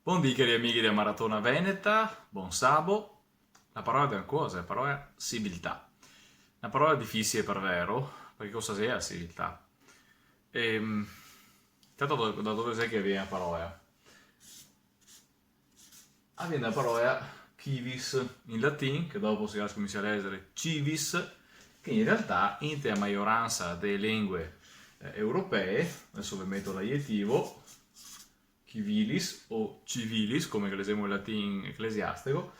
Buon dì cari amici della Maratona Veneta, buon sabo. La parola è una cosa, la parola è civiltà. Una parola difficile per vero, perché cosa sia la civiltà? Intanto da dove sai che viene la parola? Viene la parola civis in latino, che dopo si comincia a leggere civis, che in realtà in la maggioranza delle lingue europee, adesso vi metto l'aggettivo, civilis o civilis, come che leggiamo in latino ecclesiastico,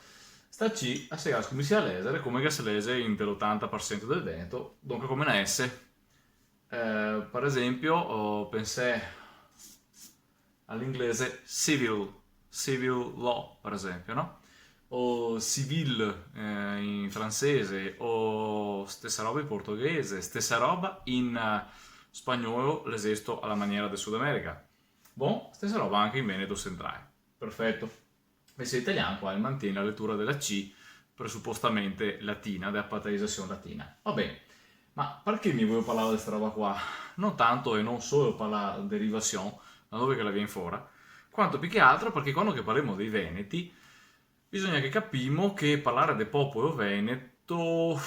sta C a segare come si lesere, come che si legge in l'80% del Veneto, dunque come una S. Per esempio, pensai all'inglese civil law, per esempio, no? O civil in francese, o stessa roba in portoghese, stessa roba in spagnolo, l'esisto alla maniera del Sud America. Bon, stessa roba anche in Veneto centrale. Perfetto. Invece l'italiano qua mantiene la lettura della C, presuppostamente latina, della patrizzazione latina. Va bene, ma perché mi voglio parlare di questa roba qua? Non tanto e non solo parlare di derivazione, da dove che la viene fuori, quanto più che altro perché quando che parliamo dei Veneti, bisogna che capiamo che parlare del popolo veneto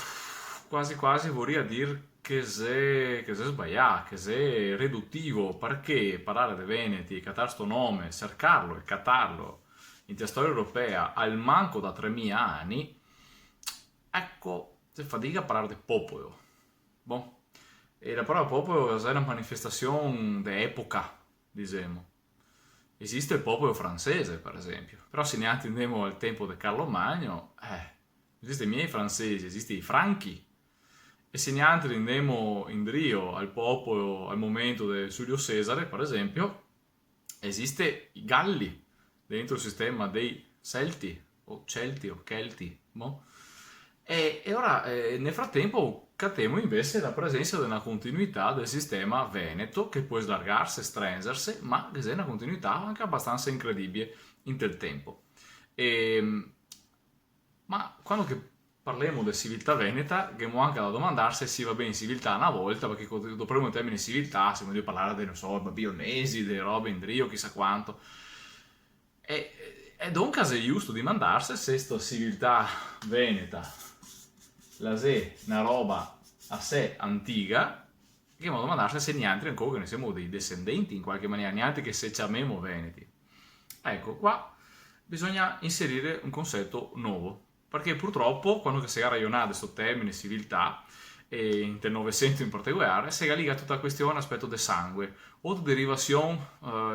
quasi quasi vorrebbe dire che se sbagliato, che se riduttivo, perché parlare dei Veneti, cattare sto nome, cercarlo e catarlo in la storia europea al manco da 3000 anni, ecco, si fatica a parlare del popolo. Bon. E la parola popolo è una manifestazione d'epoca, diciamo. Esiste il popolo francese, per esempio. Però se ne andiamo al tempo di Carlo Magno, esiste i miei francesi, esiste i franchi. E se ne andiamo in Drio al popolo al momento di Giulio Cesare, per esempio, esiste i Galli dentro il sistema dei Celti, o Celti, o Celti, no? E ora, nel frattempo, catemo invece la presenza di una continuità del sistema veneto che può slargarsi, stringersi, ma che è una continuità anche abbastanza incredibile in del tempo. E, ma quando che parliamo di civiltà veneta, abbiamo anche da domandarsi se si va bene in civiltà una volta, perché dopo il termine civiltà si vuole parlare dei, non so, babionesi, dei robe in Drio, chissà quanto. E dunque è giusto di mandarsi se questa civiltà veneta la se una roba a sé antica, che modo mandarsi se neanche ancora che ne siamo dei descendenti in qualche maniera, neanche che se chiamiamo veneti. Ecco, qua bisogna inserire un concetto nuovo, perché purtroppo quando si ragionava di questo termine civiltà, e in del Novecento in particolare, si è legata tutta la questione aspetto del sangue, o di derivazione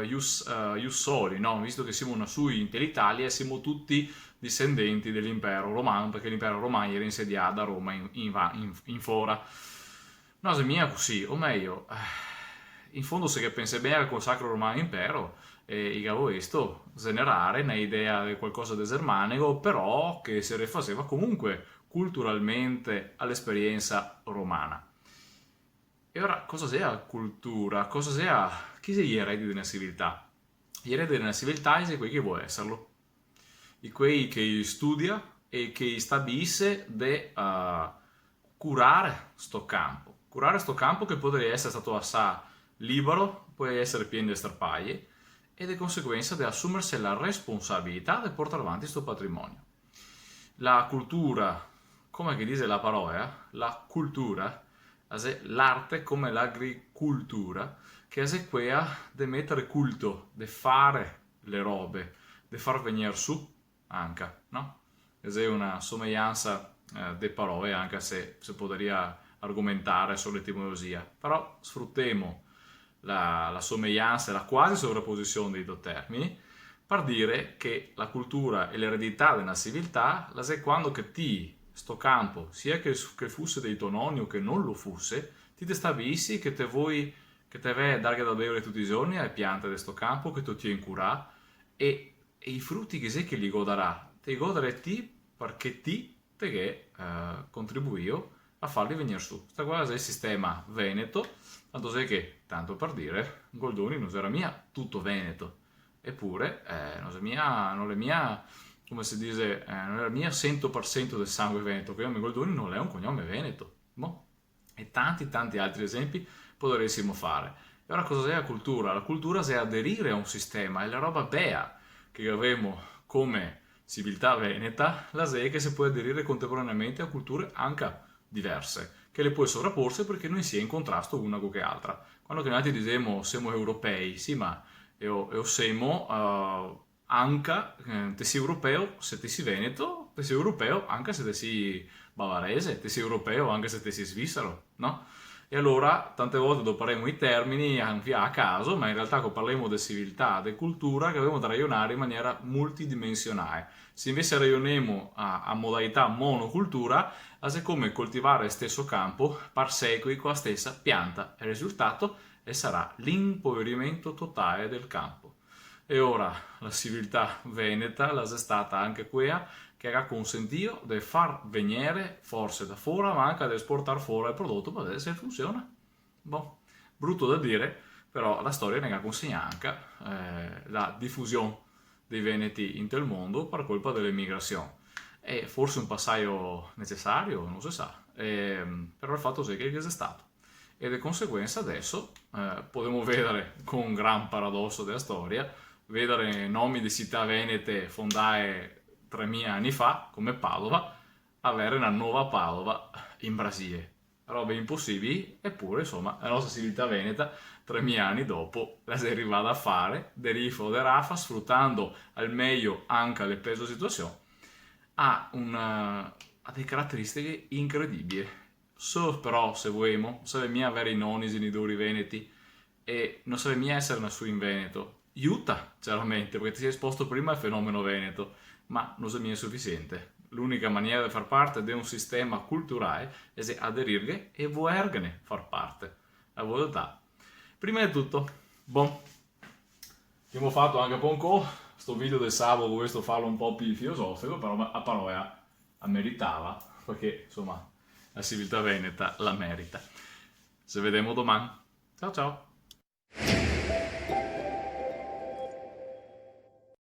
ius soli, no? Visto che siamo una sui in l'Italia e siamo tutti discendenti dell'impero romano, perché l'impero romano era insediato da Roma in fora. No, se mia così, o meglio, in fondo se che pensi bene col Sacro Romano Impero, il questo generare un'idea di qualcosa di germanico, però che si rifaceva comunque culturalmente all'esperienza romana. E ora, cosa sia cultura? Cosa sia... Chi sia gli eredi di una civiltà? Gli eredi di una civiltà è quelli che vuole esserlo. Di quei che studia e che stabilisce di curare sto campo. Curare sto campo che potrebbe essere stato assai libero, può essere pieno di strapaglie, e di conseguenza di assumersi la responsabilità di portare avanti questo patrimonio. La cultura, come che dice la parola, la cultura, è l'arte come l'agricoltura, che è quella di mettere culto, di fare le robe, di far venire su anche, no? È una somiglianza di parole, anche se si potrebbe argomentare sull'etimologia, però sfruttiamo la somiglianza e la quasi sovrapposizione dei due termini per dire che la cultura e l'eredità della civiltà la è quando che ti sto campo, sia che fosse dei tuoi nonni o che non lo fosse, ti stabilisci che te vuoi che te vai a dare da bere tutti i giorni alle piante di sto campo, che tu ti incura e i frutti che sei che li goderà, te li godere ti perché ti te che contribuio a farli venire su. Questa qua è il sistema veneto, tanto sai che, tanto per dire, Goldoni non era mia tutto veneto, eppure non è mia, come si dice, non è mia 100% del sangue veneto, che Goldoni non è un cognome veneto. Boh. E tanti tanti altri esempi potremmo fare. E ora cosa è la cultura? La cultura è aderire a un sistema, è la roba bea. che avremo come civiltà veneta, la è che si può aderire contemporaneamente a culture anche diverse, che le può sovrapporsi perché non si è in contrasto una con che altra. Quando che noi diciamo siamo europei, sì, ma io siamo anche, te sei europeo se te sei veneto, te sei europeo anche se te sei bavarese, te sei europeo anche se te sei svizzero, no? E allora tante volte doparemo i termini anche a caso, ma in realtà quando parliamo di civiltà, di cultura, che abbiamo da ragionare in maniera multidimensionale. Se invece ragioniamo a modalità monocultura, è come coltivare stesso campo par secoli con la stessa pianta. Il risultato sarà l'impoverimento totale del campo. E ora la civiltà veneta la è stata anche quella che ha consentito di far venire forse da fuori, ma anche di esportare fuori il prodotto per vedere se funziona. Boh, brutto da dire, però la storia ne ha consegnato anche la diffusione dei veneti in tutto il mondo per colpa dell'emigrazione. È forse un passaggio necessario, non si sa, però il fatto è che è stato. E di conseguenza adesso potremo vedere con un gran paradosso della storia, vedere nomi di città venete fondate 3000 anni fa, come Padova, avere una nuova Padova in Brasile. Robe impossibili, eppure insomma la nostra civiltà veneta 3000 anni dopo la si è arrivata a fare, de rifo de rafa, sfruttando al meglio anche le peso situazioni, ha delle caratteristiche incredibili. So però, se vogliamo, sarebbe mia avere i nonni i genitori veneti e non sarebbe mia essere nato in Veneto. Aiuta, chiaramente, perché ti sei esposto prima al fenomeno veneto, ma non è sufficiente. L'unica maniera di far parte di un sistema culturale è aderirghe e volergene far parte. La volontà. Prima di tutto, boh, abbiamo fatto anche un po' sto video del sabato, questo farlo un po' più filosofico, però a parola meritava, perché insomma la civiltà veneta la merita. Se vediamo domani. Ciao ciao!